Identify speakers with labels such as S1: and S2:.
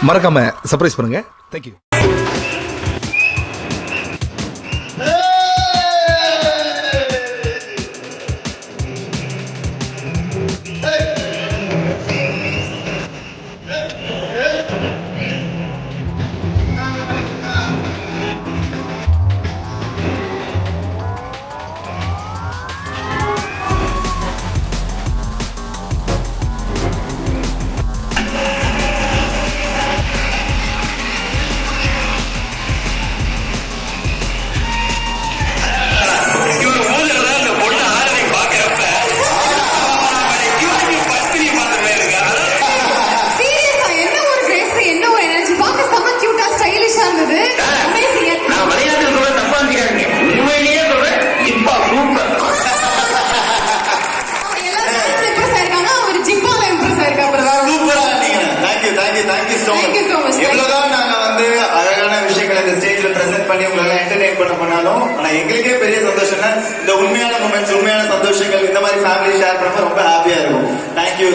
S1: மறக்காம சர்ப்ரைஸ் பண்ணுங்க. தேங்க்யூ. அழகான விஷயங்களை இந்த ஸ்டேஜ்ல பிரசன்ட் பண்ணி உங்களை என்டர்டெயின் பண்ணாலும் ஆனா எங்களுக்கே பெரிய சந்தோஷம்னா இந்த உண்மையான மொமெண்ட்ஸ், உண்மையான சந்தோஷங்கள் இந்த மாதிரி ஃபேமிலி ஷேர் பண்ண ரொம்ப ஹாப்பியா இருக்கும். தேங்க்யூ.